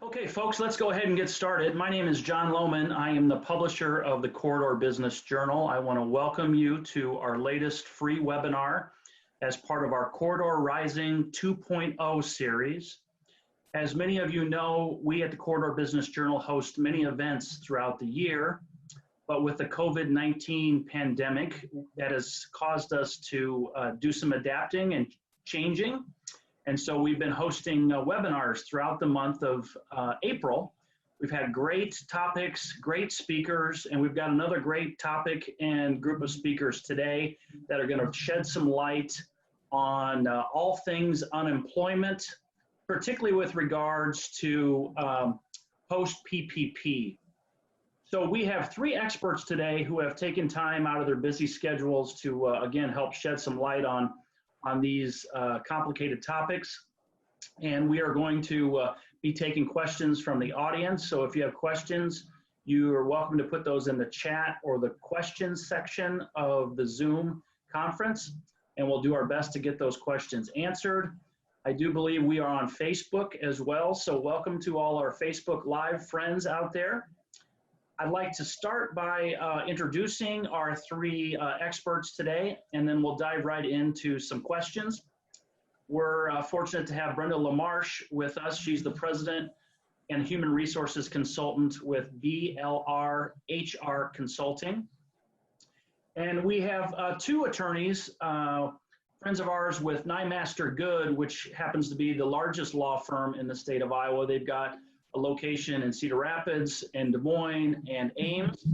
Okay, folks, let's go ahead and get started. My name is John Lohman. I am the publisher of the Corridor Business Journal. I want to welcome you to our latest free webinar as part of our Corridor Rising 2.0 series. As many of you know, we at the Corridor Business Journal host many events throughout the year, but with the COVID-19 pandemic, that has caused us to do some adapting and changing. And so we've been hosting webinars throughout the month of April. We've had great topics, great speakers, and we've got another great topic and group of speakers today that are going to shed some light on all things unemployment, particularly with regards to post-PPP. So we have three experts today who have taken time out of their busy schedules to, again, help shed some light on these complicated topics. And we are going to be taking questions from the audience. So if you have questions, you are welcome to put those in the chat or the questions section of the Zoom conference, and we'll do our best to get those questions answered. I do believe we are on Facebook as well, so welcome to all our Facebook Live friends out there. I'd like to start by introducing our three experts today, and then we'll dive right into some questions. We're fortunate to have Brenda LaMarche with us. She's the President and Human Resources Consultant with BLR HR Consulting. And we have two attorneys, friends of ours with Nyemaster Goode, which happens to be the largest law firm in the state of Iowa. They've got a location in Cedar Rapids and Des Moines and Ames.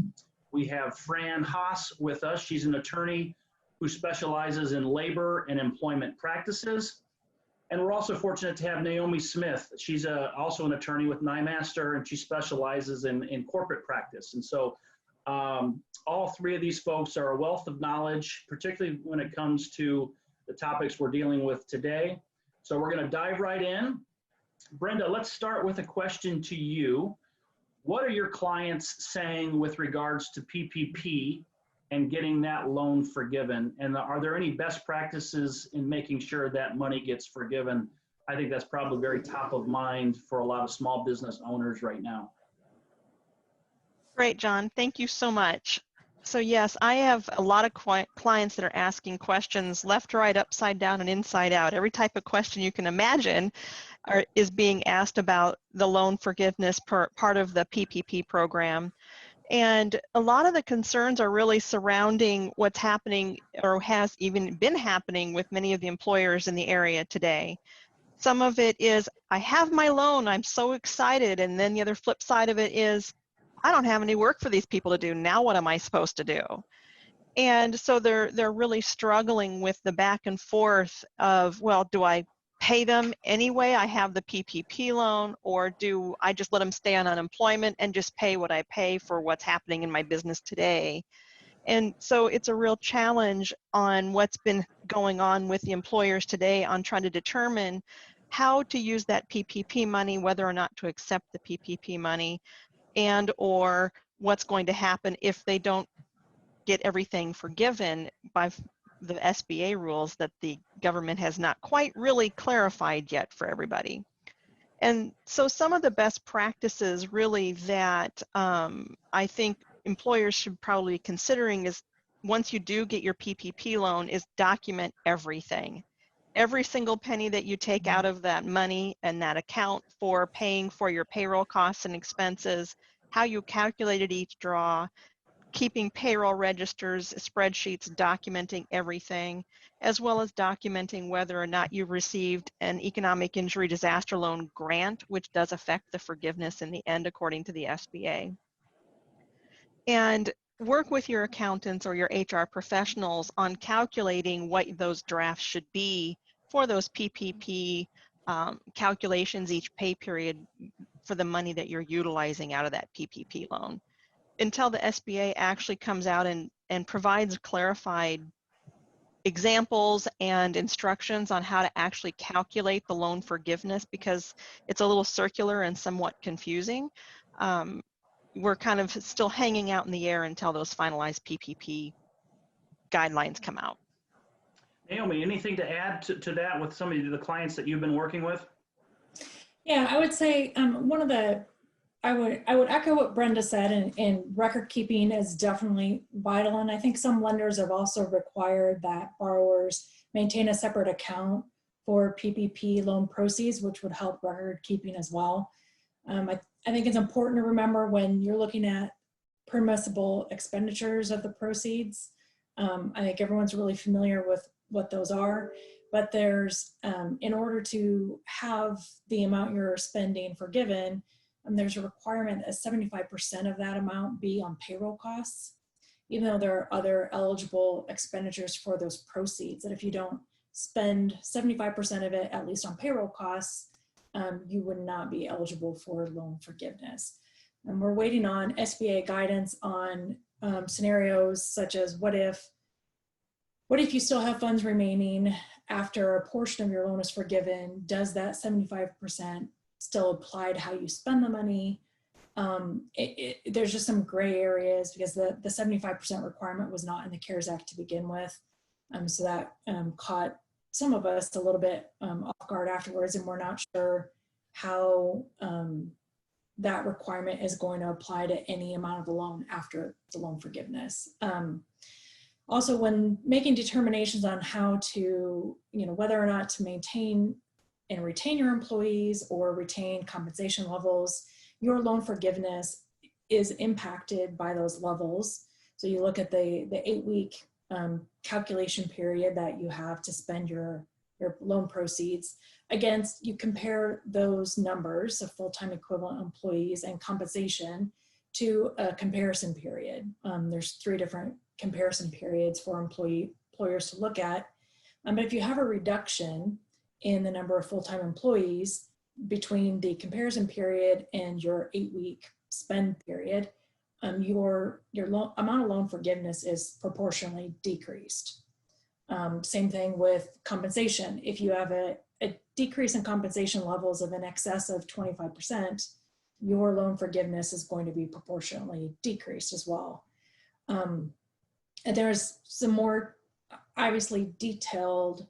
We have Haas with us. She's an attorney who specializes in labor and employment practices. And we're also fortunate to have Naomi Smith. She's also an attorney with Nyemaster, and she specializes in corporate practice. And so all three of these folks are a wealth of knowledge, particularly when it comes to the topics we're dealing with today. So we're going to dive right in. Brenda, let's start with a question to you. What are your clients saying with regards to PPP and getting that loan forgiven? And are there any best practices in making sure that money gets forgiven? I think that's probably very top of mind for a lot of small business owners right now. Great, John. Thank you so much. So yes, I have a lot of clients that are asking questions left, right, upside down, and inside out. Every type of question you can imagine is being asked about the loan forgiveness part of the PPP program. And a lot of the concerns are really surrounding what's happening or has even been happening with many of the employers in the area today. Some of it is, I have my loan, I'm so excited. And then the other flip side of it is, I don't have any work for these people to do. Now what am I supposed to do? And so they're really struggling with the back and forth of, well, do I pay them anyway? I have the PPP loan, or do I just let them stay on unemployment and just pay what I pay for what's happening in my business today? And so it's a real challenge on what's been going on with the employers today on trying to determine how to use that PPP money, whether or not to accept the PPP money, and or what's going to happen if they don't get everything forgiven by the SBA rules that the government has not quite really clarified yet for everybody. And so some of the best practices really that I think employers should probably be considering is, once you do get your PPP loan, is document everything. Every single penny that you take out of that money and that account for paying for your payroll costs and expenses, how you calculated each draw, keeping payroll registers, spreadsheets, documenting everything, as well as documenting whether or not you received an economic injury disaster loan grant, which does affect the forgiveness in the end according to the SBA. And work with your accountants or your HR professionals on calculating what those drafts should be for those PPP calculations each pay period for the money that you're utilizing out of that PPP loan, until the SBA actually comes out and provides clarified examples and instructions on how to actually calculate the loan forgiveness, because it's a little circular and somewhat confusing. We're kind of still hanging out in the air until those finalized PPP guidelines come out. Naomi, anything to add to that with some of the clients that you've been working with? Yeah, I would say I would echo what Brenda said, and record keeping is definitely vital. And I think some lenders have also required that borrowers maintain a separate account for PPP loan proceeds, which would help record keeping as well. I think it's important to remember when you're looking at permissible expenditures of the proceeds. I think everyone's really familiar with what those are, but there's, in order to have the amount you're spending forgiven, there's a requirement that 75% of that amount be on payroll costs, even though there are other eligible expenditures for those proceeds. And if you don't spend 75% of it, at least on payroll costs, you would not be eligible for loan forgiveness. And we're waiting on SBA guidance on scenarios such as what if you still have funds remaining after a portion of your loan is forgiven? Does that 75% still apply to how you spend the money? There's just some gray areas because the 75% requirement was not in the CARES Act to begin with. So that caught some of us a little bit off guard afterwards, and we're not sure how that requirement is going to apply to any amount of the loan after the loan forgiveness. Also, when making determinations on how to, whether or not to maintain and retain your employees or retain compensation levels, your loan forgiveness is impacted by those levels. So you look at the 8-week calculation period that you have to spend your loan proceeds against, you compare those numbers of full-time equivalent employees and compensation to a comparison period. There's 3 different comparison periods for employers to look at. But if you have a reduction in the number of full-time employees between the comparison period and your 8-week spend period, your amount of loan forgiveness is proportionally decreased. Same thing with compensation. If you have a decrease in compensation levels of in excess of 25%, your loan forgiveness is going to be proportionally decreased as well. And there's some more obviously detailed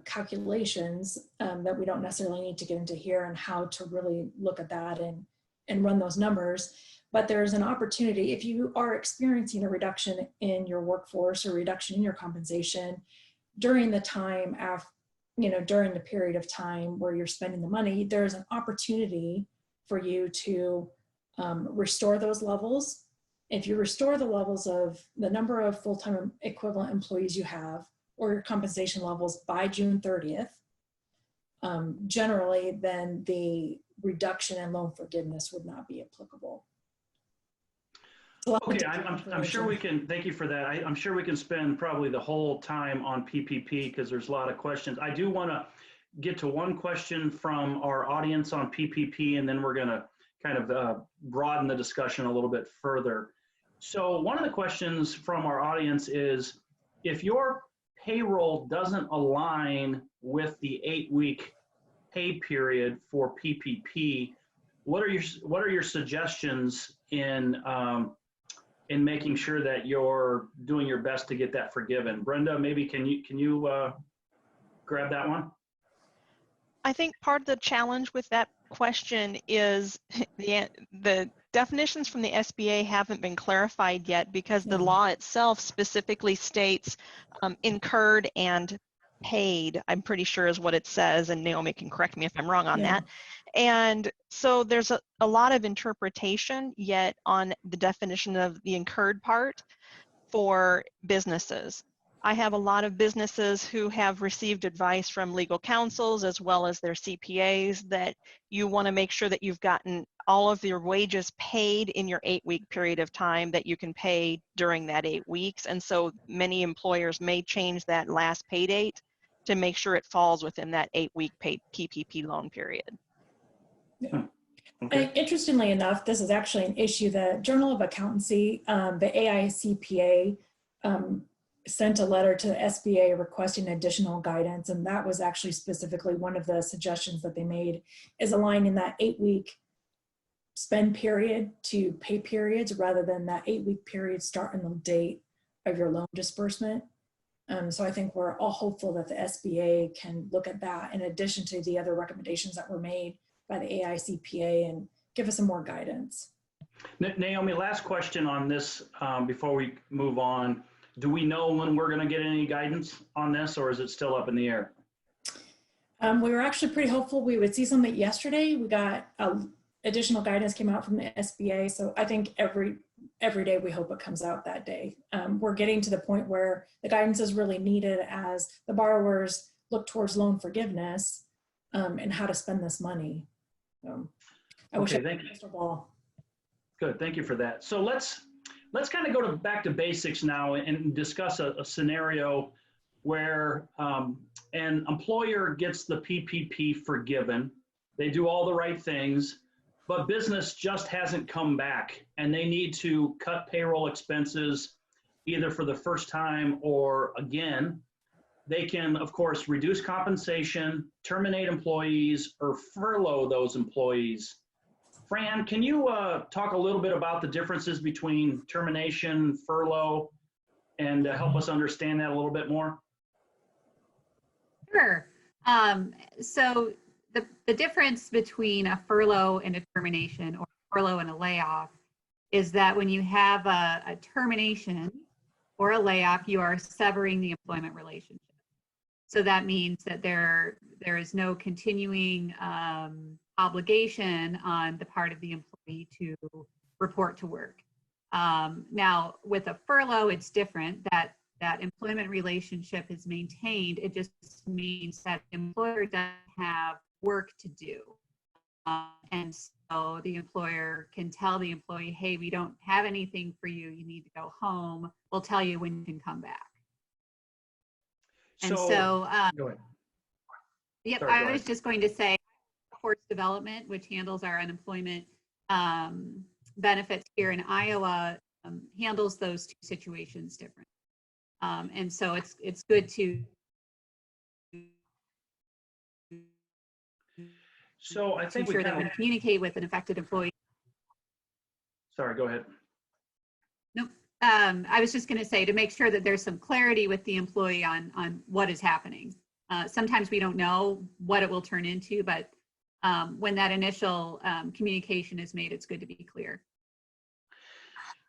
calculations that we don't necessarily need to get into here and how to really look at that and run those numbers. But there's an opportunity if you are experiencing a reduction in your workforce or reduction in your compensation during the time after, during the period of time where you're spending the money, there's an opportunity for you to restore those levels. If you restore the levels of the number of full-time equivalent employees you have or your compensation levels by June 30th, generally then the reduction in loan forgiveness would not be applicable. Okay, I'm sure we can, thank you for that. I'm sure we can spend probably the whole time on PPP because there's a lot of questions. I do want to get to one question from our audience on PPP, and then we're going to kind of broaden the discussion a little bit further. So one of the questions from our audience is, if your payroll doesn't align with the 8-week pay period for PPP, what are your suggestions in making sure that you're doing your best to get that forgiven? Brenda, maybe can you grab that one? I think part of the challenge with that question is the definitions from the SBA haven't been clarified yet because the law itself specifically states incurred and paid, I'm pretty sure is what it says, and Naomi can correct me if I'm wrong on that. And so there's a lot of interpretation yet on the definition of the incurred part for businesses. I have a lot of businesses who have received advice from legal counsels as well as their CPAs that you want to make sure that you've gotten all of your wages paid in your 8-week period of time that you can pay during that 8 weeks. And so many employers may change that last pay date to make sure it falls within that 8-week PPP loan period. Yeah. Okay. Interestingly enough, this is actually an issue. The Journal of Accountancy, the AICPA, sent a letter to the SBA requesting additional guidance, and that was actually specifically one of the suggestions that they made, is aligning that 8-week spend period to pay periods rather than that 8-week period starting the date of your loan disbursement. So I think we're all hopeful that the SBA can look at that in addition to the other recommendations that were made by the AICPA and give us some more guidance. Naomi, last question on this before we move on. Do we know when we're going to get any guidance on this, or is it still up in the air? We were actually pretty hopeful we would see something yesterday. We got additional guidance came out from the SBA. So I think every day we hope it comes out that day. We're getting to the point where the guidance is really needed as the borrowers look towards loan forgiveness and how to spend this money. I wish I had a crystal ball. Good, thank you for that. So let's kind of go back to basics now and discuss a scenario where an employer gets the PPP forgiven. They do all the right things, but business just hasn't come back and they need to cut payroll expenses either for the first time or again. They can, of course, reduce compensation, terminate employees, or furlough those employees. Fran, can you talk a little bit about the differences between termination, furlough, and help us understand that a little bit more? Sure. So the difference between a furlough and a termination, or a furlough and a layoff, is that when you have a termination or a layoff, you are severing the employment relationship. So that means that there is no continuing obligation on the part of the employee to report to work. Now, with a furlough, it's different. That employment relationship is maintained. It just means that the employer doesn't have work to do. And so the employer can tell the employee, hey, we don't have anything for you. You need to go home. We'll tell you when you can come back. And so, go ahead. Yep, Sorry, I was just going to say, Workforce Development, which handles our unemployment benefits here in Iowa, handles those two situations different. And so it's good to. So I think ensure that when you communicate with an affected employee. Sorry, go ahead. Nope. I was just going to say, to make sure that there's some clarity with the employee on what is happening. Sometimes we don't know what it will turn into, but when that initial communication is made, it's good to be clear.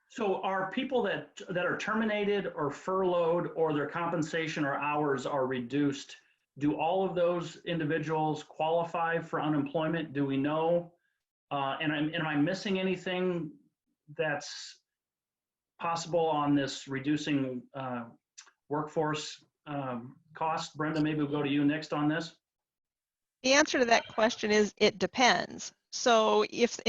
So are people that are terminated or furloughed or their compensation or hours are reduced, do all of those individuals qualify for unemployment? Do we know? And am I missing anything that's possible on this reducing workforce cost? Brenda, maybe we'll go to you next on this. The answer to that question is it depends. So if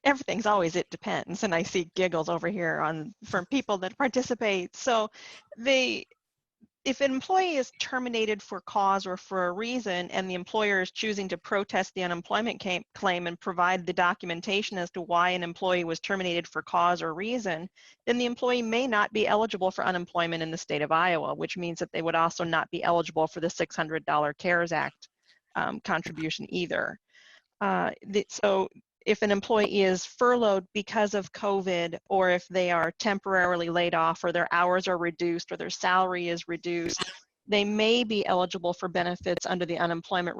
everything's always it depends, and I see giggles over here from people that participate. So if an employee is terminated for cause or for a reason, and the employer is choosing to protest the unemployment claim and provide the documentation as to why an employee was terminated for cause or reason, then the employee may not be eligible for unemployment in the state of Iowa, which means that they would also not be eligible for the $600 CARES Act contribution either. So if an employee is furloughed because of COVID, or if they are temporarily laid off, or their hours are reduced, or their salary is reduced, they may be eligible for benefits under the unemployment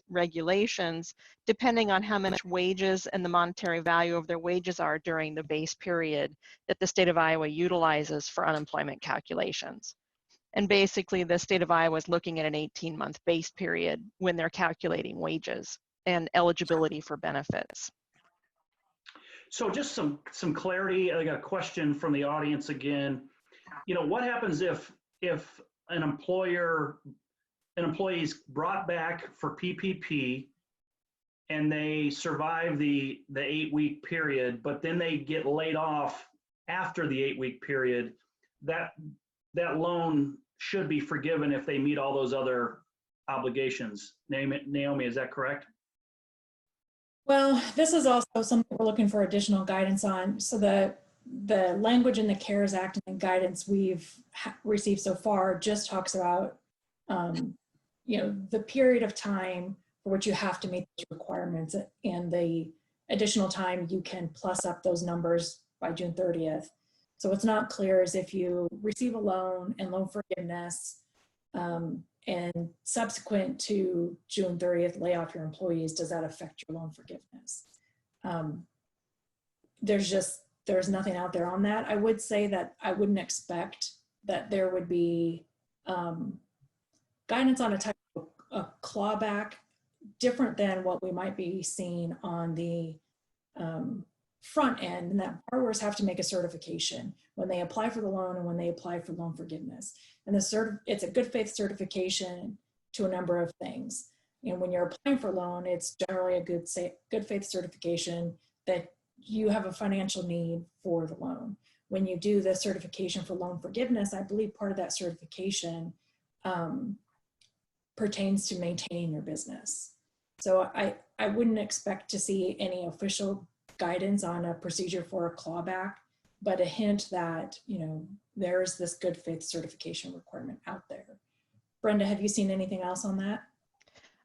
regulations, depending on how much wages and the monetary value of their wages are during the base period that the state of Iowa utilizes for unemployment calculations. And basically, the state of Iowa is looking at an 18-month base period when they're calculating wages and eligibility for benefits. So just some clarity. I got a question from the audience again. You know, what happens if an employee is brought back for PPP and they survive the 8-week period, but then they get laid off after the 8-week period? That loan should be forgiven if they meet all those other obligations. Naomi, is that correct? Well, this is also something we're looking for additional guidance on. So the language in the CARES Act and the guidance we've received so far just talks about, the period of time for which you have to meet those requirements, and the additional time you can plus up those numbers by June 30th. So what's not clear is if you receive a loan and loan forgiveness, and subsequent to June 30th, lay off your employees, does that affect your loan forgiveness? There's nothing out there on that. I would say that I wouldn't expect that there would be guidance on a type of a clawback different than what we might be seeing on the front end, and that borrowers have to make a certification when they apply for the loan and when they apply for loan forgiveness. And it's a good faith certification to a number of things. And when you're applying for a loan, it's generally a good faith certification that you have a financial need for the loan. When you do the certification for loan forgiveness, I believe part of that certification pertains to maintaining your business. So I wouldn't expect to see any official guidance on a procedure for a clawback, but a hint that, you know, there's this good faith certification requirement out there. Brenda, have you seen anything else on that?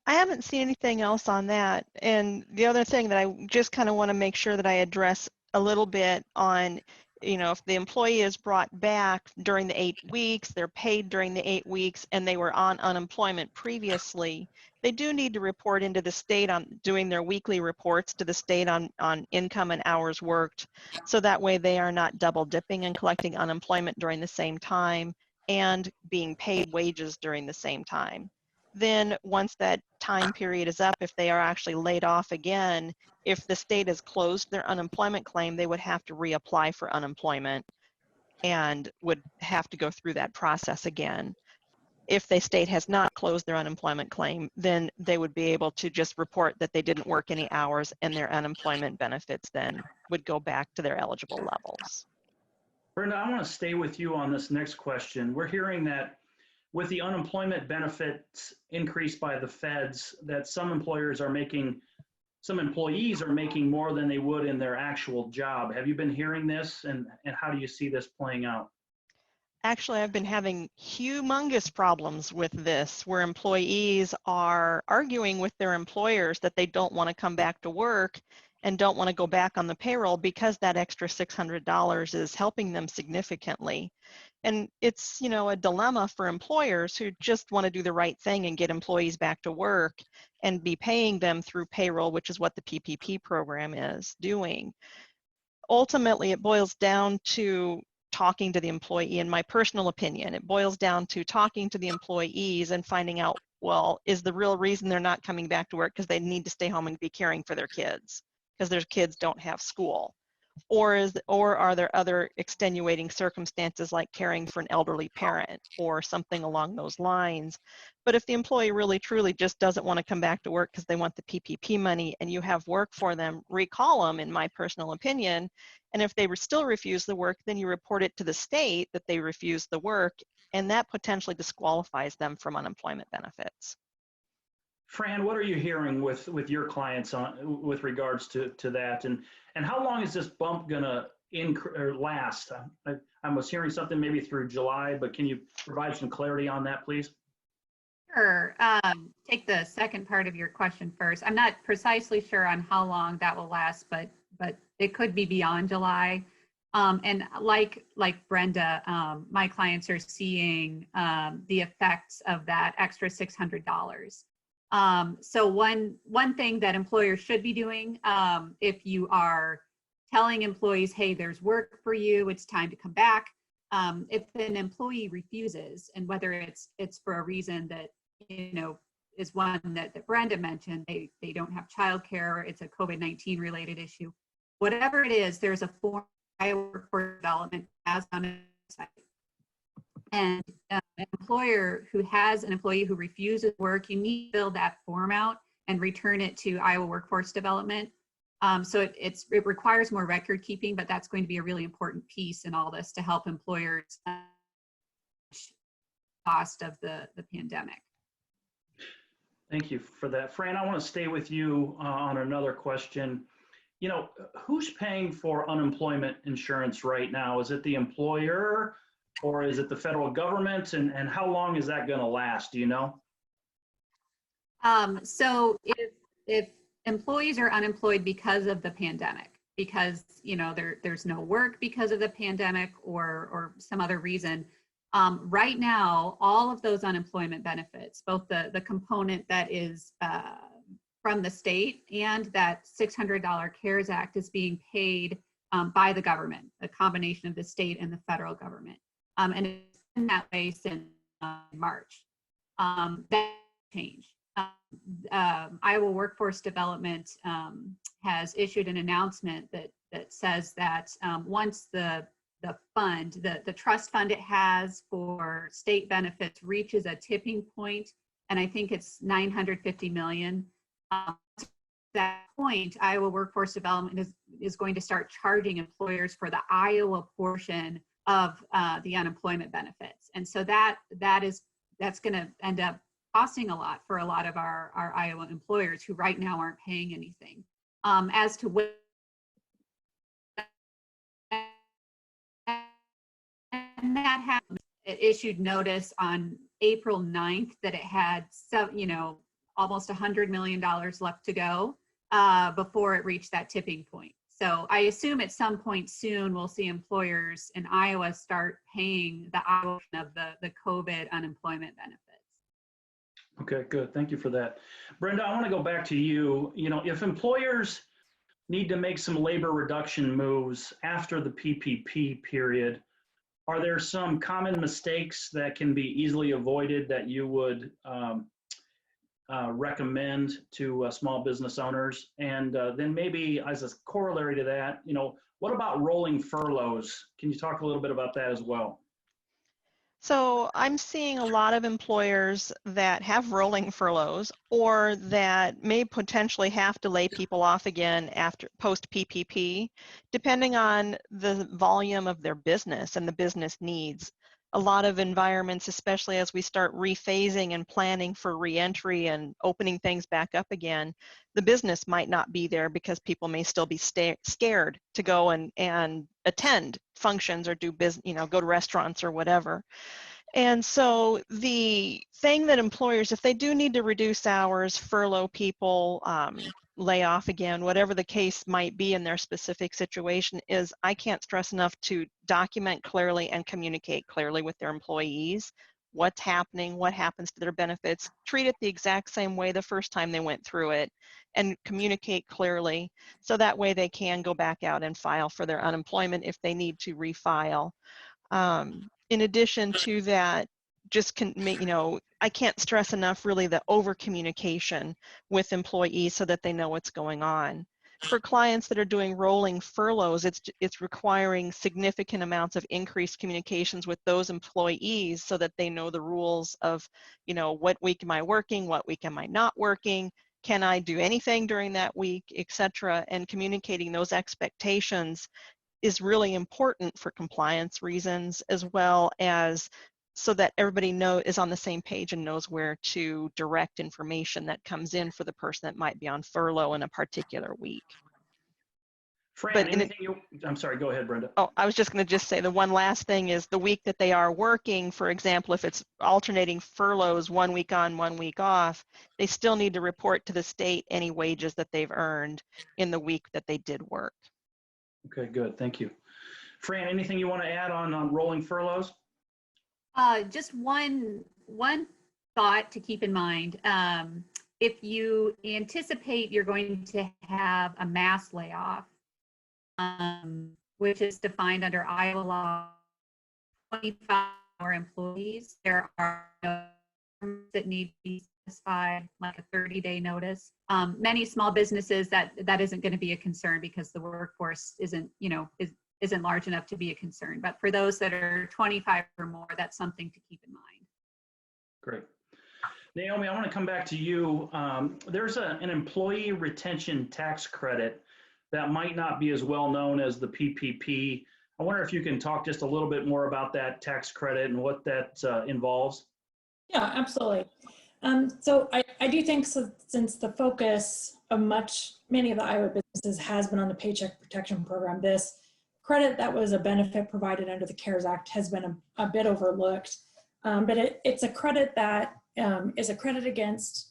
I haven't seen anything else on that. And the other thing that I just kind of want to make sure that I address a little bit on, you know, if the employee is brought back during the 8 weeks, they're paid during the 8 weeks, and they were on unemployment previously, they do need to report into the state on doing their weekly reports to the state on income and hours worked. So that way they are not double dipping and collecting unemployment during the same time and being paid wages during the same time. Then once that time period is up, if they are actually laid off again, if the state has closed their unemployment claim, they would have to reapply for unemployment and would have to go through that process again. If the state has not closed their unemployment claim, then they would be able to just report that they didn't work any hours, and their unemployment benefits then would go back to their eligible levels. Brenda, I want to stay with you on this next question. We're hearing that with the unemployment benefits increased by the feds, that some employees are making more than they would in their actual job. Have you been hearing this, and how do you see this playing out? Actually, I've been having humongous problems with this, where employees are arguing with their employers that they don't want to come back to work and don't want to go back on the payroll because that extra $600 is helping them significantly. And it's, you know, a dilemma for employers who just want to do the right thing and get employees back to work and be paying them through payroll, which is what the PPP program is doing. Ultimately, it boils down to talking to the employee. In my personal opinion, it boils down to talking to the employees and finding out, well, is the real reason they're not coming back to work because they need to stay home and be caring for their kids because their kids don't have school? Or are there other extenuating circumstances like caring for an elderly parent or something along those lines? But if the employee really truly just doesn't want to come back to work because they want the PPP money and you have work for them, recall them, in my personal opinion. And if they still refuse the work, then you report it to the state that they refused the work, and that potentially disqualifies them from unemployment benefits. Fran, what are you hearing with your clients with regards to that, and how long is this bump gonna last? I was hearing something maybe through July, but can you provide some clarity on that, please? Sure. Take the second part of your question first. I'm not precisely sure on how long that will last, but it could be beyond July. And like Brenda, my clients are seeing the effects of that extra $600. So one thing that employers should be doing, if you are telling employees, hey, there's work for you, it's time to come back. If an employee refuses, and whether it's for a reason that, you know, is one that Brenda mentioned, they don't have childcare, it's a COVID-19 related issue, whatever it is, there's a form Iowa Workforce Development has on its site. And an employer who has an employee who refuses work, you need to fill that form out and return it to Iowa Workforce Development. So it requires more record keeping, but that's going to be a really important piece in all this to help employers cost of the pandemic. Thank you for that. Fran, I want to stay with you on another question. You know, who's paying for unemployment insurance right now? Is it the employer or is it the federal government? And how long is that going to last? Do you know? So if employees are unemployed because of the pandemic, because, there's no work because of the pandemic or some other reason. Right now, all of those unemployment benefits, both the component that is from the state and that $600 CARES Act is being paid by the government, a combination of the state and the federal government. And it's been that way since March. That changed. Iowa Workforce Development has issued an announcement that says that once the fund, the trust fund it has for state benefits reaches a tipping point, and I think it's 950 million. At that point, Iowa Workforce Development is going to start charging employers for the Iowa portion of the unemployment benefits, and so that's going to end up costing a lot for a lot of our Iowa employers who right now aren't paying anything. As to when that happened, it issued notice on April 9th that it had almost $100 million left to go before it reached that tipping point. So I assume at some point soon we'll see employers in Iowa start paying the Iowa of the COVID unemployment benefits. Okay, good. Thank you for that. Brenda, I want to go back to you. If employers need to make some labor reduction moves after the PPP period, are there some common mistakes that can be easily avoided that you would recommend to small business owners? And then maybe as a corollary to that, what about rolling furloughs? Can you talk a little bit about that as well? So I'm seeing a lot of employers that have rolling furloughs or that may potentially have to lay people off again after post PPP, depending on the volume of their business and the business needs. A lot of environments, especially as we start rephasing and planning for reentry and opening things back up again, the business might not be there because people may still be scared to go and attend functions or do business, go to restaurants or whatever. And so the thing that employers, if they do need to reduce hours, furlough people, lay off again, whatever the case might be in their specific situation, is I can't stress enough to document clearly and communicate clearly with their employees what's happening, what happens to their benefits, treat it the exact same way the first time they went through it, and communicate clearly so that way they can go back out and file for their unemployment if they need to refile. In addition to that, I can't stress enough really the over communication with employees so that they know what's going on. For clients that are doing rolling furloughs, it's requiring significant amounts of increased communications with those employees so that they know the rules of, what week am I working, what week am I not working, can I do anything during that week, etc. And communicating those expectations is really important for compliance reasons, as well as so that everybody is on the same page and knows where to direct information that comes in for the person that might be on furlough in a particular week. Fran, I'm sorry, go ahead, Brenda. Oh, I was just going to say the one last thing is the week that they are working, for example, if it's alternating furloughs 1 week on, 1 week off, they still need to report to the state any wages that they've earned in the week that they did work. Okay, good. Thank you. Fran, anything you want to add on rolling furloughs? Just one thought to keep in mind. If you anticipate you're going to have a mass layoff, which is defined under Iowa law, 25-hour employees, there are terms that need to be satisfied, like a 30-day notice. Many small businesses that isn't going to be a concern because the workforce isn't large enough to be a concern. But for those that are 25 or more, that's something to keep in mind. Great. Naomi, I want to come back to you. There's an employee retention tax credit that might not be as well known as the PPP. I wonder if you can talk just a little bit more about that tax credit and what that involves. Yeah, absolutely. So I do think since the focus of many of the Iowa businesses has been on the Paycheck Protection Program, this credit that was a benefit provided under the CARES Act has been a bit overlooked. But it's a credit that is a credit against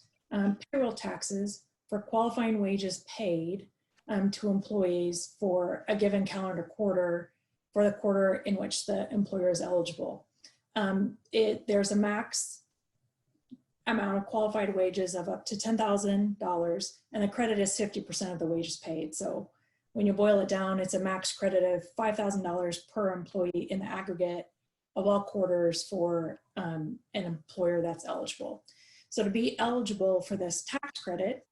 payroll taxes for qualifying wages paid to employees for a given calendar quarter, for the quarter in which the employer is eligible. There's a max amount of qualified wages of up to $10,000, and the credit is 50% of the wages paid. So when you boil it down, it's a max credit of $5,000 per employee in the aggregate of all quarters for an employer that's eligible. So to be eligible for this tax credit,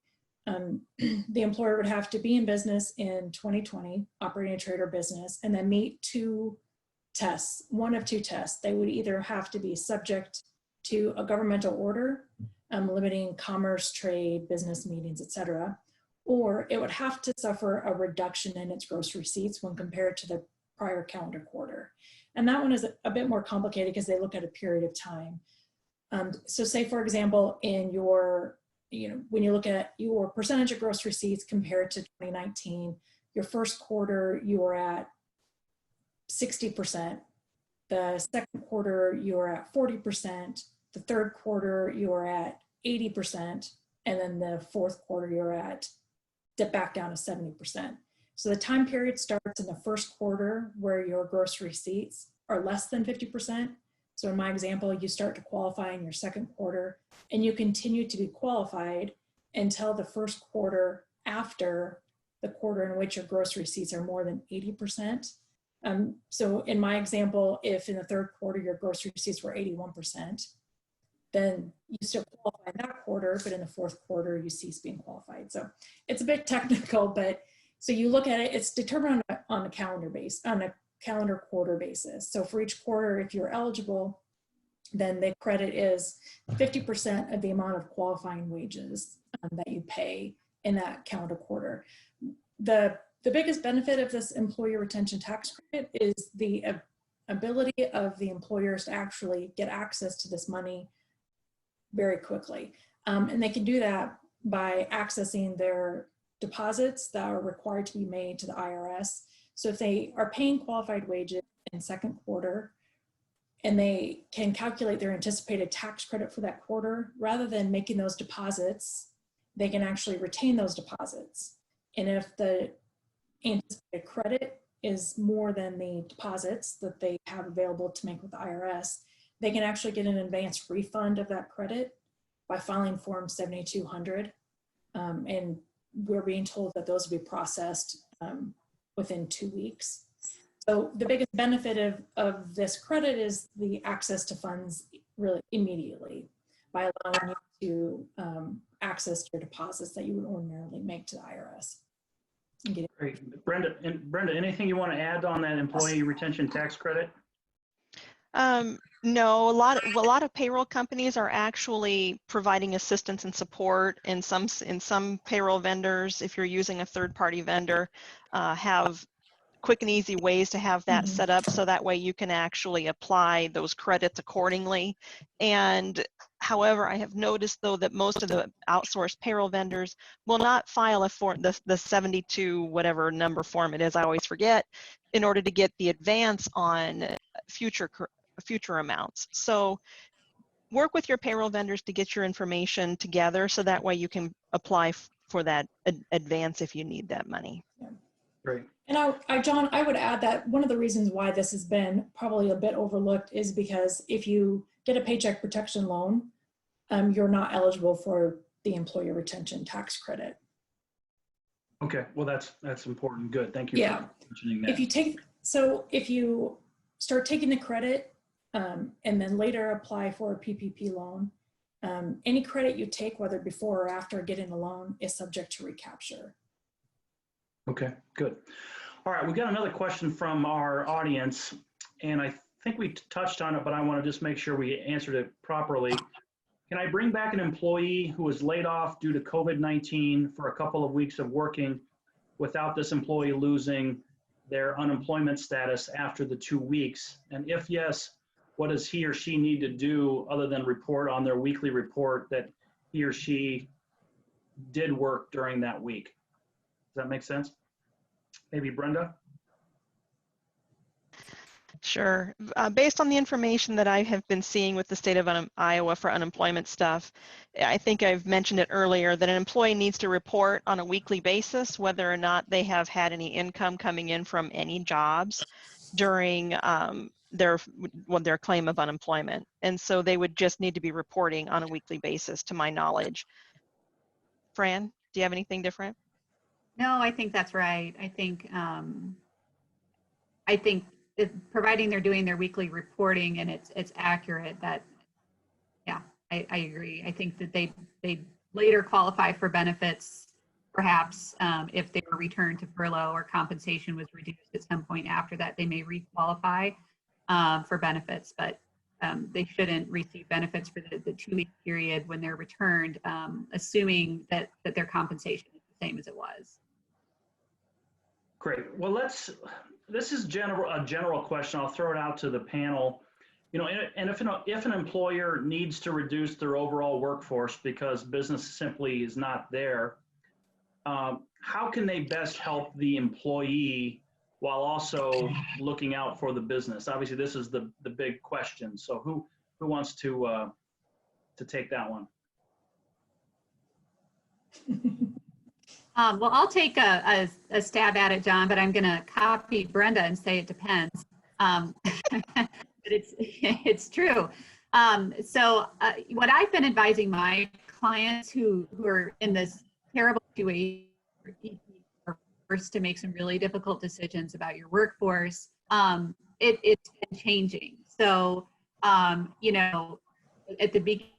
the employer would have to be in business in 2020, operating a trade or business, and then meet two tests, one of two tests. They would either have to be subject to a governmental order limiting commerce, trade, business meetings, etc., or it would have to suffer a reduction in its gross receipts when compared to the prior calendar quarter. And that one is a bit more complicated because they look at a period of time. So say, for example, in your, when you look at your percentage of gross receipts compared to 2019, your first quarter, you were at 60%. The second quarter, you were at 40%. The third quarter, you were at 80%. And then the fourth quarter, you're at back down to 70%. So the time period starts in the first quarter where your gross receipts are less than 50%. So in my example, you start to qualify in your second quarter and you continue to be qualified until the first quarter after the quarter in which your gross receipts are more than 80%. So in my example, if in the third quarter your gross receipts were 81%, then you still qualify in that quarter, but in the fourth quarter you cease being qualified. So it's a bit technical, but so you look at it, it's determined on a calendar quarter basis. So for each quarter, if you're eligible, then the credit is 50% of the amount of qualifying wages that you pay in that calendar quarter. The biggest benefit of this employee retention tax credit is the ability of the employers to actually get access to this money very quickly. And they can do that by accessing their deposits that are required to be made to the IRS. So if they are paying qualified wages in second quarter and they can calculate their anticipated tax credit for that quarter, rather than making those deposits, they can actually retain those deposits. And if the anticipated credit is more than the deposits that they have available to make with the IRS, they can actually get an advance refund of that credit by filing Form 7200. And we're being told that those will be processed within 2 weeks. So the biggest benefit of this credit is the access to funds really immediately by allowing you to access your deposits that you would ordinarily make to the IRS. Great. Brenda, anything you want to add on that employee retention tax credit? No, a lot of payroll companies are actually providing assistance and support, and some payroll vendors, if you're using a third-party vendor, have quick and easy ways to have that set up so that way you can actually apply those credits accordingly. And however, I have noticed though that most of the outsourced payroll vendors will not file the 72 whatever number form it is, I always forget, in order to get the advance on future amounts. So work with your payroll vendors to get your information together so that way you can apply for that advance if you need that money. Yeah. Great. And John, I would add that one of the reasons why this has been probably a bit overlooked is because if you get a Paycheck Protection loan, you're not eligible for the employee retention tax credit. Okay, well that's important. Good, thank you for mentioning that. If you start taking the credit and then later apply for a PPP loan, any credit you take, whether before or after getting the loan, is subject to recapture. Okay, good. All right, we got another question from our audience, and I think we touched on it, but I want to just make sure we answered it properly. Can I bring back an employee who was laid off due to COVID-19 for a couple of weeks of working without this employee losing their unemployment status after the 2 weeks? And if yes, what does he or she need to do other than report on their weekly report that he or she did work during that week? Does that make sense? Maybe Brenda? Sure. Based on the information that I have been seeing with the state of Iowa for unemployment stuff, I think I've mentioned it earlier that an employee needs to report on a weekly basis whether or not they have had any income coming in from any jobs during their claim of unemployment. And so they would just need to be reporting on a weekly basis, to my knowledge. Fran, do you have anything different? No, I think that's right. I think providing they're doing their weekly reporting and it's accurate, that, yeah, I agree. I think that they later qualify for benefits, perhaps if they were returned to furlough or compensation was reduced at some point after that, they may re-qualify for benefits, but they shouldn't receive benefits for the 2-week period when they're returned, assuming that their compensation is the same as it was. Great. Well, this is a general question. I'll throw it out to the panel. You know, and if an employer needs to reduce their overall workforce because business simply is not there, how can they best help the employee while also looking out for the business? Obviously, this is the big question. So who wants to take that one? Well, I'll take a stab at it, John, but I'm going to copy Brenda and say it depends. But it's true. So what I've been advising my clients who are in this terrible situation, are forced to make some really difficult decisions about your workforce, it's been changing. So, you know, at the beginning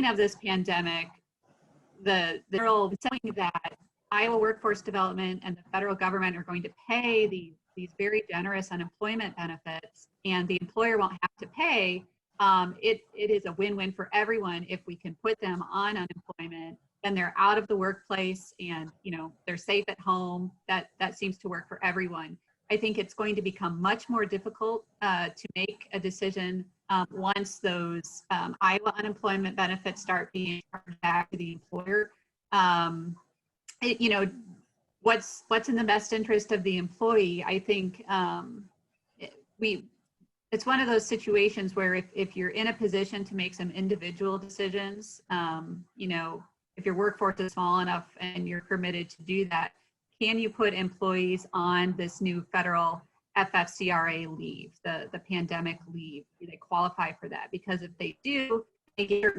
of this pandemic, the federal saying that Iowa Workforce Development and the federal government are going to pay these very generous unemployment benefits, and the employer won't have to pay. It is a win-win for everyone if we can put them on unemployment, then they're out of the workplace and, you know, they're safe at home. That seems to work for everyone. I think it's going to become much more difficult to make a decision once those Iowa unemployment benefits start being charged back to the employer. You know, what's in the best interest of the employee? I think it's one of those situations where if you're in a position to make some individual decisions, you know, if your workforce is small enough and you're permitted to do that, can you put employees on this new federal FFCRA leave, the pandemic leave? Do they qualify for that? Because if they do, they get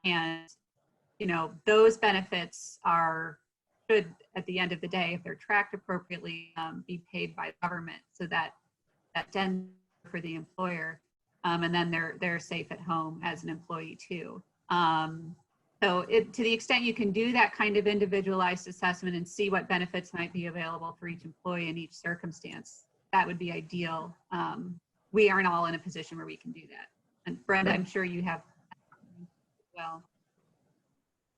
and, you know, those benefits should, at the end of the day, if they're tracked appropriately, be paid by the government, so that then for the employer, and then they're safe at home as an employee too. So to the extent you can do that kind of individualized assessment and see what benefits might be available for each employee in each circumstance, that would be ideal. We aren't all in a position where we can do that. And Brenda, I'm sure you have as well.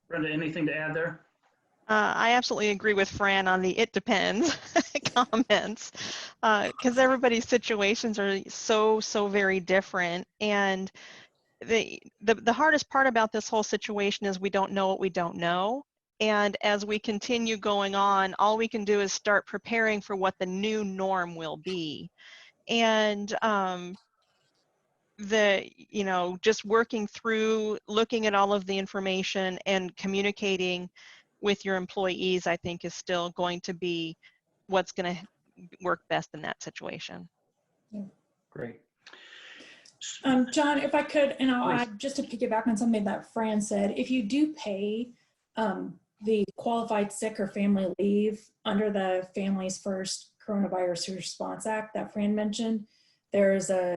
Brenda, anything to add there? I absolutely agree with Fran on the "it depends" comments, because everybody's situations are so very different. And the hardest part about this whole situation is we don't know what we don't know. And as we continue going on, all we can do is start preparing for what the new norm will be. And you know, just working through, looking at all of the information and communicating with your employees, I think, is still going to be what's going to work best in that situation. Great. John, if I could, and I'll Please. add just to piggyback on something that Fran said, if you do pay the qualified sick or family leave under the Families First Coronavirus Response Act that Fran mentioned, there's a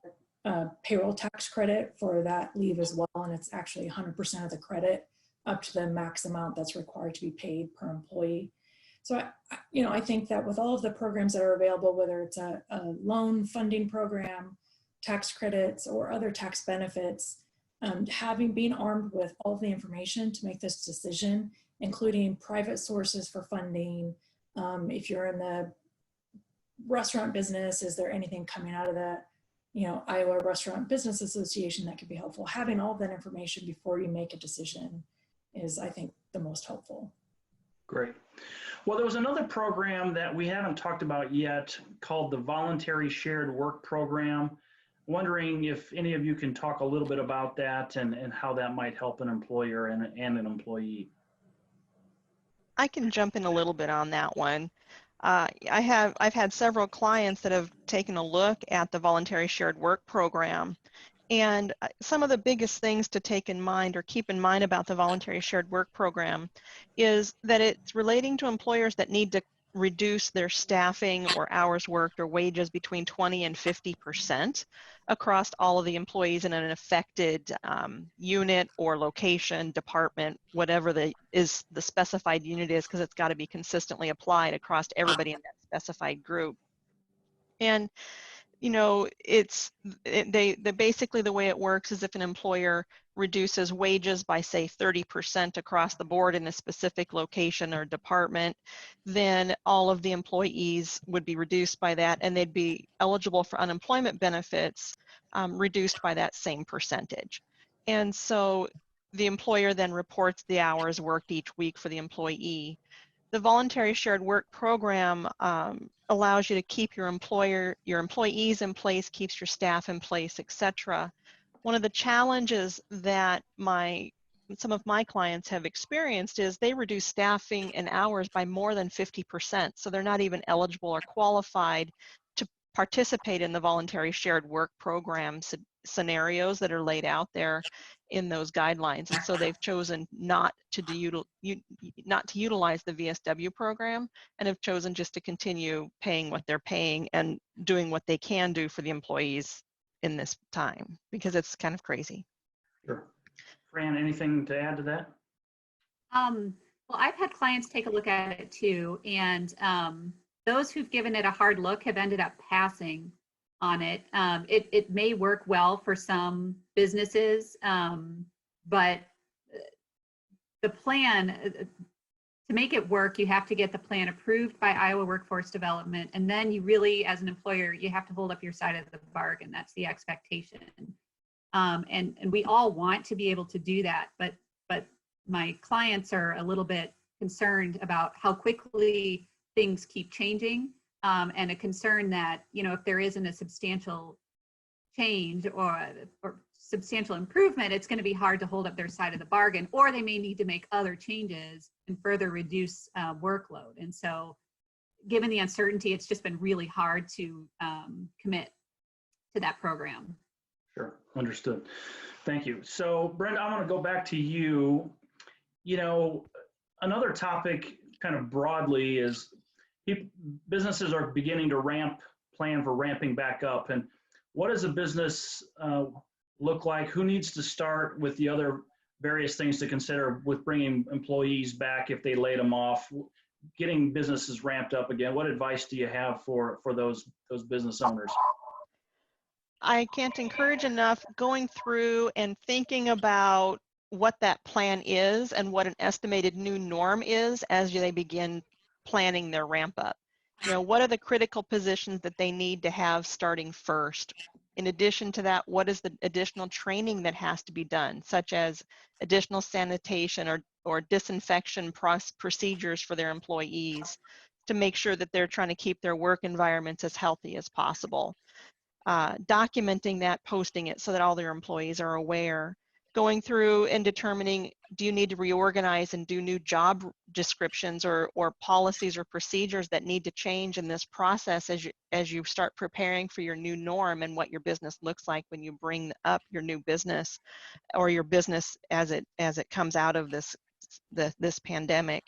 payroll tax credit for that leave as well, and it's actually 100% of the credit up to the max amount that's required to be paid per employee. So, I think that with all of the programs that are available, whether it's a loan funding program, tax credits, or other tax benefits, being armed with all of the information to make this decision, including private sources for funding. If you're in the restaurant business, is there anything coming out of the Iowa Restaurant Business Association that could be helpful? Having all of that information before you make a decision is, I think, the most helpful. Great. Well, there was another program that we haven't talked about yet called the Voluntary Shared Work Program. Wondering if any of you can talk a little bit about that and how that might help an employer and an employee. I can jump in a little bit on that one. I've had several clients that have taken a look at the Voluntary Shared Work Program. And some of the biggest things to take in mind or keep in mind about the Voluntary Shared Work Program is that it's relating to employers that need to reduce their staffing or hours worked or wages between 20 and 50% across all of the employees in an affected unit or location, department, whatever the specified unit is, because it's got to be consistently applied across everybody in that specified group. And you know, basically the way it works is if an employer reduces wages by say 30% across the board in a specific location or department, then all of the employees would be reduced by that, and they'd be eligible for unemployment benefits reduced by that same percentage. And so the employer then reports the hours worked each week for the employee. The Voluntary Shared Work Program allows you to keep your employees in place, keeps your staff in place, etc. One of the challenges that some of my clients have experienced is they reduce staffing and hours by more than 50%. So they're not even eligible or qualified to participate in the Voluntary Shared Work Program scenarios that are laid out there in those guidelines. And so they've chosen not to utilize the VSW program and have chosen just to continue paying what they're paying and doing what they can do for the employees in this time, because it's kind of crazy. Sure. Fran, anything to add to that? Well, I've had clients take a look at it too, and those who've given it a hard look have ended up passing on it. It may work well for some businesses, but the plan, to make it work, you have to get the plan approved by Iowa Workforce Development, and then you really, as an employer, you have to hold up your side of the bargain. That's the expectation. And we all want to be able to do that, but my clients are a little bit concerned about how quickly things keep changing, and a concern that, you know, if there isn't a substantial change or substantial improvement, it's going to be hard to hold up their side of the bargain, or they may need to make other changes and further reduce workload. And so given the uncertainty, it's just been really hard to commit to that program. Sure, understood. Thank you. So Brenda, I want to go back to you. You know, another topic kind of broadly is businesses are beginning to plan for ramping back up. And what does a business look like? Who needs to start with the other various things to consider with bringing employees back if they laid them off, getting businesses ramped up again? What advice do you have for those business owners? I can't encourage enough going through and thinking about what that plan is and what an estimated new norm is as they begin planning their ramp up. You know, what are the critical positions that they need to have starting first? In addition to that, what is the additional training that has to be done, such as additional sanitation or disinfection procedures for their employees to make sure that they're trying to keep their work environments as healthy as possible. Documenting that, posting it so that all their employees are aware. Going through and determining, do you need to reorganize and do new job descriptions or policies or procedures that need to change in this process as you start preparing for your new norm and what your business looks like when you bring up your new business or your business as it comes out of this pandemic.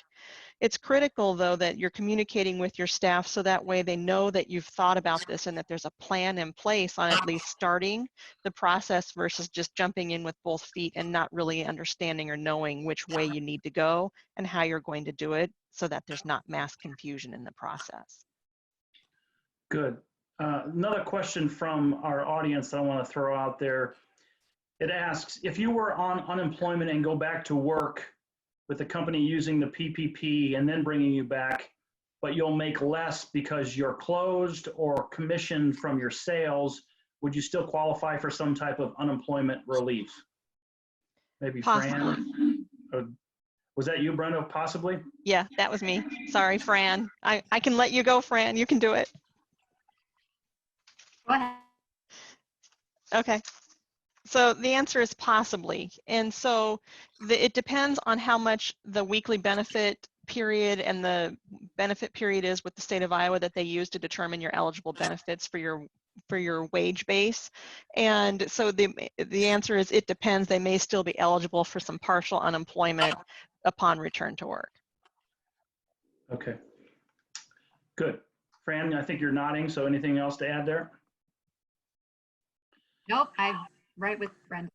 It's critical, though, that you're communicating with your staff so that way they know that you've thought about this and that there's a plan in place on at least starting the process versus just jumping in with both feet and not really understanding or knowing which way you need to go and how you're going to do it so that there's not mass confusion in the process. Good. Another question from our audience that I want to throw out there. It asks, if you were on unemployment and go back to work with the company using the PPP and then bringing you back, but you'll make less because you're closed or commission from your sales, would you still qualify for some type of unemployment relief? Maybe Possibly. Fran? Was that you, Brenda, possibly? Yeah, that was me. Sorry, Fran. I can let you go, Fran. You can do it. Go ahead. Okay. So the answer is possibly. And so it depends on how much the weekly benefit period and the benefit period is with the state of Iowa that they use to determine your eligible benefits for your wage base. And so the answer is it depends. They may still be eligible for some partial unemployment upon return to work. Okay. Good. Fran, I think you're nodding, so anything else to add there? Nope, I'm right with Brenda.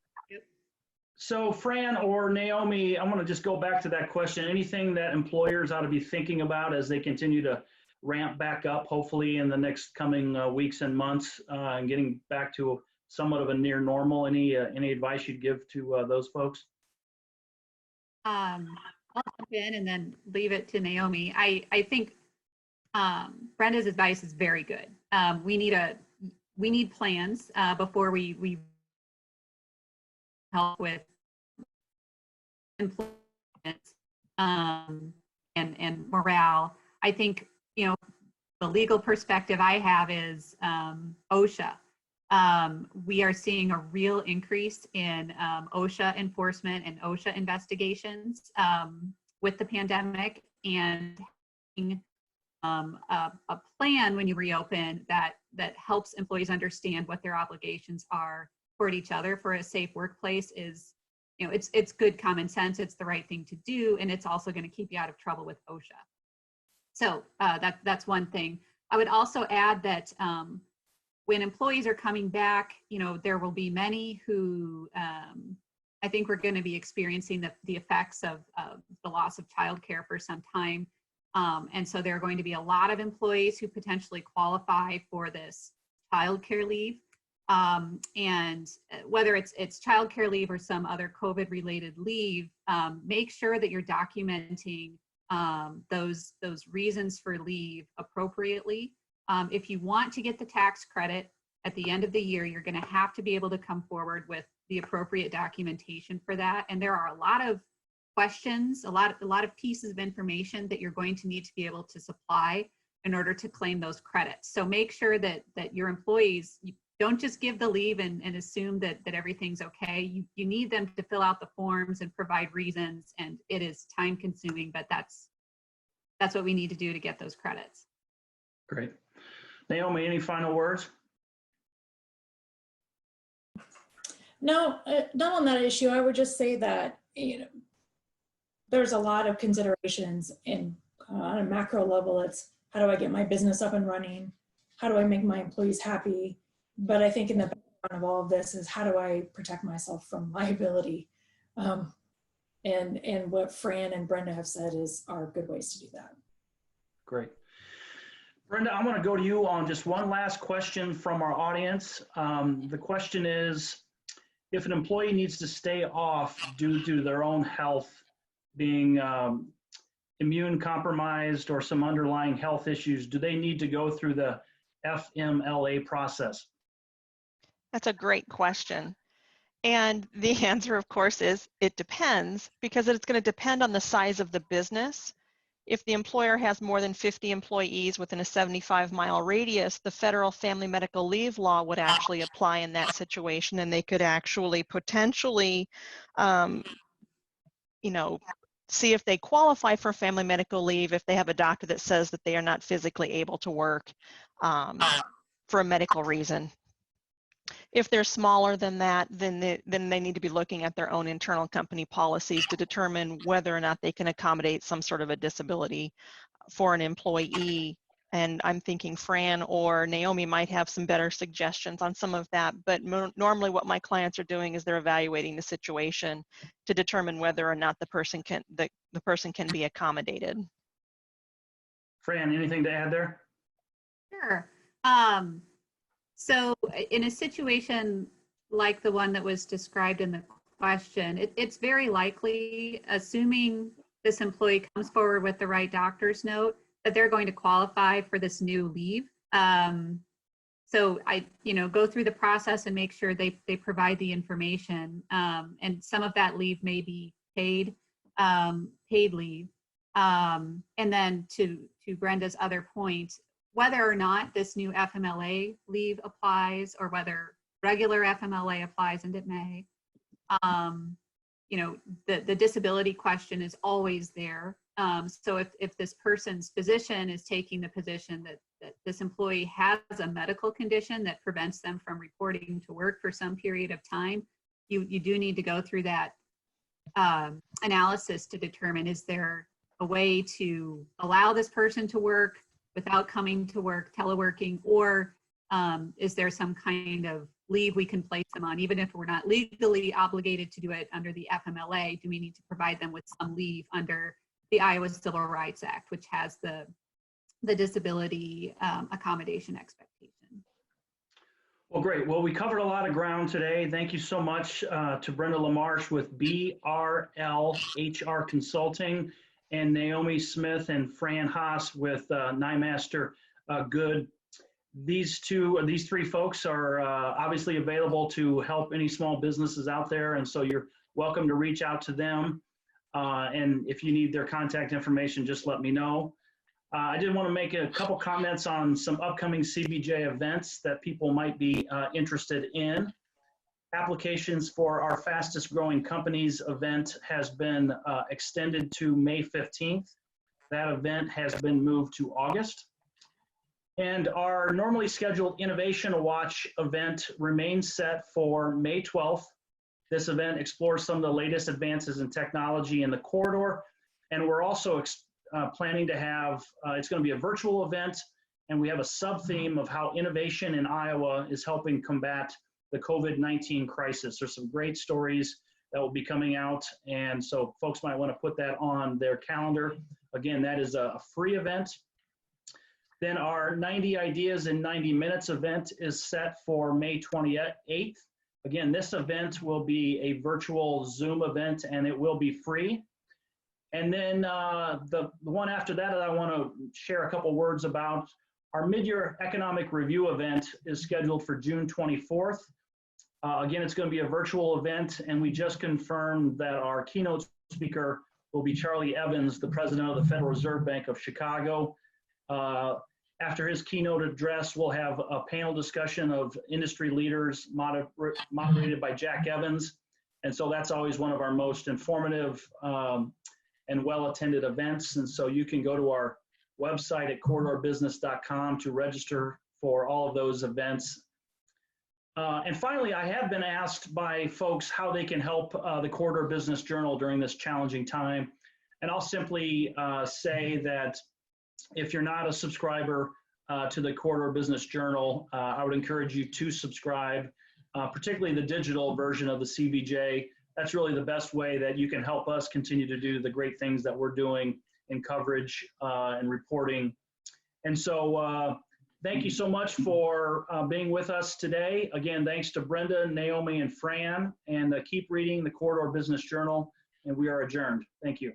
So Fran or Naomi, I want to just go back to that question. Anything that employers ought to be thinking about as they continue to ramp back up, hopefully in the next coming weeks and months, and getting back to somewhat of a near normal? Any advice you'd give to those folks? I'll jump in and then leave it to Naomi. I think Brenda's advice is very good. We need plans before we help with employment and morale. I think, you know, the legal perspective I have is OSHA. We are seeing a real increase in OSHA enforcement and OSHA investigations with the pandemic, and a plan when you reopen that helps employees understand what their obligations are toward each other for a safe workplace is, you know, it's good common sense. It's the right thing to do, and it's also going to keep you out of trouble with OSHA. So that's one thing. I would also add that when employees are coming back, you know, there will be many who I think we're going to be experiencing the effects of the loss of childcare for some time. And so there are going to be a lot of employees who potentially qualify for this childcare leave. And whether it's childcare leave or some other COVID related leave, make sure that you're documenting those reasons for leave appropriately. If you want to get the tax credit at the end of the year, you're going to have to be able to come forward with the appropriate documentation for that. And there are a lot of questions, a lot of pieces of information that you're going to need to be able to supply in order to claim those credits. So make sure that your employees, you don't just give the leave and assume that everything's okay. You need them to fill out the forms and provide reasons, and it is time consuming, but that's what we need to do to get those credits. Great. Naomi, any final words? No, not on that issue. I would just say that, you know, there's a lot of considerations on a macro level. It's how do I get my business up and running? How do I make my employees happy? But I think in the background of all of this is how do I protect myself from liability? And what Fran and Brenda have said are good ways to do that. Great. Brenda, I'm going to go to you on just one last question from our audience. The question is, if an employee needs to stay off due to their own health, being immune compromised or some underlying health issues, do they need to go through the FMLA process? That's a great question. And the answer, of course, is it depends, because it's going to depend on the size of the business. If the employer has more than 50 employees within a 75-mile radius, the federal family medical leave law would actually apply in that situation, and they could actually potentially, you know, see if they qualify for family medical leave if they have a doctor that says that they are not physically able to work for a medical reason. If they're smaller than that, then they need to be looking at their own internal company policies to determine whether or not they can accommodate some sort of a disability for an employee. And I'm thinking Fran or Naomi might have some better suggestions on some of that. But normally what my clients are doing is they're evaluating the situation to determine whether or not the person can be accommodated. Fran, anything to add there? Sure. So in a situation like the one that was described in the question, it's very likely, assuming this employee comes forward with the right doctor's note, that they're going to qualify for this new leave. So I, go through the process and make sure they provide the information. And some of that leave may be paid. paid leave. And then to Brenda's other point, whether or not this new FMLA leave applies or whether regular FMLA applies, and it may, you know, the disability question is always there. So if this person's physician is taking the position that this employee has a medical condition that prevents them from reporting to work for some period of time, you do need to go through that analysis to determine, is there a way to allow this person to work without coming to work, teleworking, or is there some kind of leave we can place them on, even if we're not legally obligated to do it under the FMLA? Do we need to provide them with some leave under the Iowa Civil Rights Act, which has the disability accommodation expectation? Well, great. Well, we covered a lot of ground today. Thank you so much to Brenda LaMarche with BRL HR Consulting, and Naomi Smith and Fran Haas with Nyemaster Goode. These three folks are obviously available to help any small businesses out there, and so you're welcome to reach out to them. And if you need their contact information, just let me know. I did want to make a couple comments on some upcoming Cbj events that people might be interested in. Applications for our fastest growing companies event has been extended to May 15th. That event has been moved to August. And our normally scheduled Innovation Watch event remains set for May 12th. This event explores some of the latest advances in technology in the corridor. And we're also planning to have, it's going to be a virtual event, and we have a sub-theme of how innovation in Iowa is helping combat the COVID-19 crisis. There's some great stories that will be coming out, and so folks might want to put that on their calendar. Again, that is a free event. Then our 90 Ideas in 90 Minutes event is set for May 28th. Again, this event will be a virtual Zoom event, and it will be free. And then the one after that I want to share a couple words about. Our mid-year economic review event is scheduled for June 24th. Again, it's going to be a virtual event, and we just confirmed that our keynote speaker will be Charlie Evans, the president of the Federal Reserve Bank of Chicago. After his keynote address, we'll have a panel discussion of industry leaders moderated by Jack Evans. And so that's always one of our most informative and well-attended events. And so you can go to our website at corridorbusiness.com to register for all of those events. And finally, I have been asked by folks how they can help the Corridor Business Journal during this challenging time. And I'll simply say that if you're not a subscriber to the Corridor Business Journal, I would encourage you to subscribe, particularly the digital version of the CBJ. That's really the best way that you can help us continue to do the great things that we're doing in coverage and reporting. And so thank you so much for being with us today. Again, thanks to Brenda, Naomi, and Fran, and keep reading the Corridor Business Journal, and we are adjourned. Thank you.